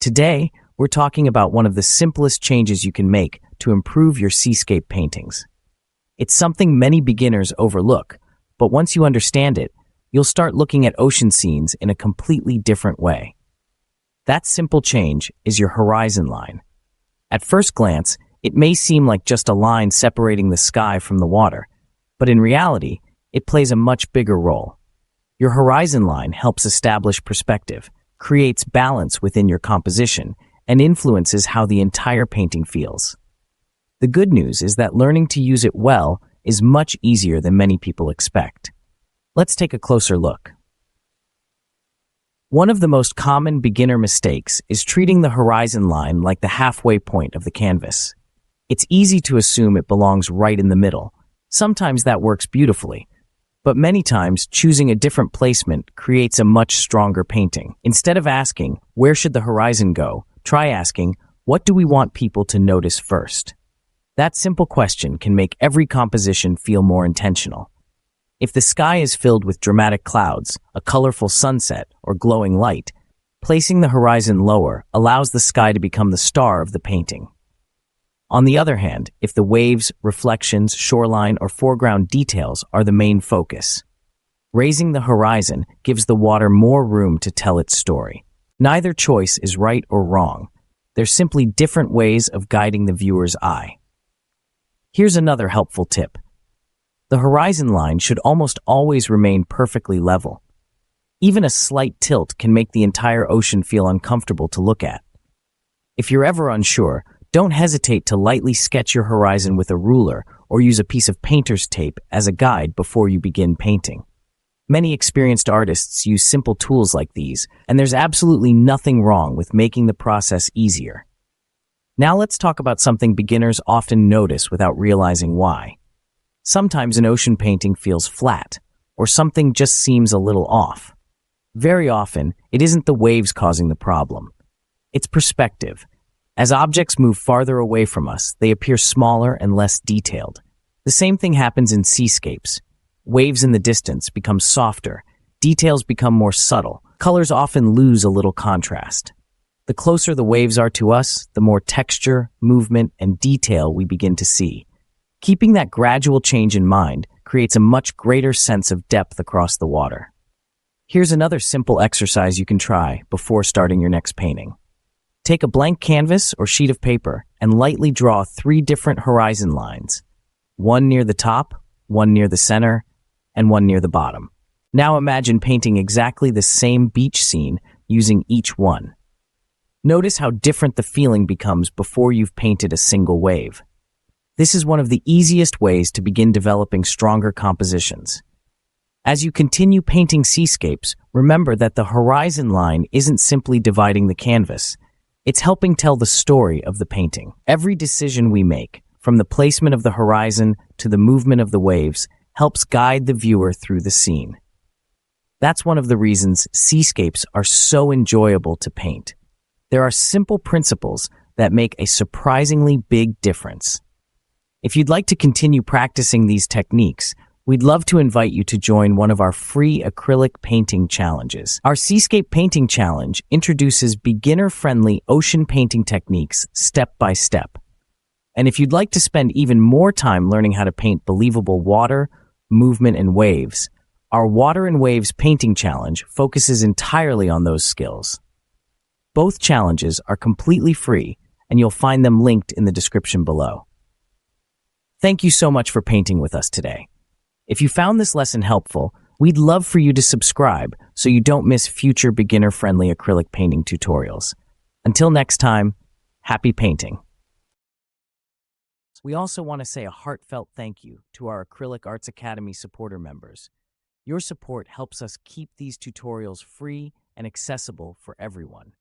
Today, we're talking about one of the simplest changes you can make to improve your seascape paintings. It's something many beginners overlook, but once you understand it, you'll start looking at ocean scenes in a completely different way. That simple change is your horizon line. At first glance, it may seem like just a line separating the sky from the water, but in reality, it plays a much bigger role. Your horizon line helps establish perspective, creates balance within your composition, and influences how the entire painting feels. The good news is that learning to use it well is much easier than many people expect. Let's take a closer look. One of the most common beginner mistakes is treating the horizon line like the halfway point of the canvas. It's easy to assume it belongs right in the middle. Sometimes that works beautifully, but many times choosing a different placement creates a much stronger painting. Instead of asking, "Where should the horizon go?" try asking, "What do we want people to notice first?" That simple question can make every composition feel more intentional. If the sky is filled with dramatic clouds, a colorful sunset, or glowing light, placing the horizon lower allows the sky to become the star of the painting. On the other hand, if the waves, reflections, shoreline, or foreground details are the main focus, raising the horizon gives the water more room to tell its story. Neither choice is right or wrong. They're simply different ways of guiding the viewer's eye. Here's another helpful tip. The horizon line should almost always remain perfectly level. Even a slight tilt can make the entire ocean feel uncomfortable to look at. If you're ever unsure, don't hesitate to lightly sketch your horizon with a ruler or use a piece of painter's tape as a guide before you begin painting. Many experienced artists use simple tools like these, and there's absolutely nothing wrong with making the process easier. Now let's talk about something beginners often notice without realizing why. Sometimes an ocean painting feels flat, or something just seems a little off. Very often, it isn't the waves causing the problem. It's perspective. As objects move farther away from us, they appear smaller and less detailed. The same thing happens in seascapes. Waves in the distance become softer, details become more subtle, colors often lose a little contrast. The closer the waves are to us, the more texture, movement, and detail we begin to see. Keeping that gradual change in mind creates a much greater sense of depth across the water. Here's another simple exercise you can try before starting your next painting. Take a blank canvas or sheet of paper and lightly draw 3 different horizon lines. One near the top, one near the center, and one near the bottom. Now imagine painting exactly the same beach scene using each one. Notice how different the feeling becomes before you've painted a single wave. This is one of the easiest ways to begin developing stronger compositions. As you continue painting seascapes, remember that the horizon line isn't simply dividing the canvas. It's helping tell the story of the painting. Every decision we make, from the placement of the horizon to the movement of the waves, helps guide the viewer through the scene. That's one of the reasons seascapes are so enjoyable to paint. There are simple principles that make a surprisingly big difference. If you'd like to continue practicing these techniques, we'd love to invite you to join one of our free acrylic painting challenges. Our Seascape Painting Challenge introduces beginner-friendly ocean painting techniques step by step. And if you'd like to spend even more time learning how to paint believable water, movement, and waves, our Water and Waves Painting Challenge focuses entirely on those skills. Both challenges are completely free, and you'll find them linked in the description below. Thank you so much for painting with us today. If you found this lesson helpful, we'd love for you to subscribe so you don't miss future beginner-friendly acrylic painting tutorials. Until next time, happy painting. We also want to say a heartfelt thank you to our Acrylic Arts Academy supporter members. Your support helps us keep these tutorials free and accessible for everyone.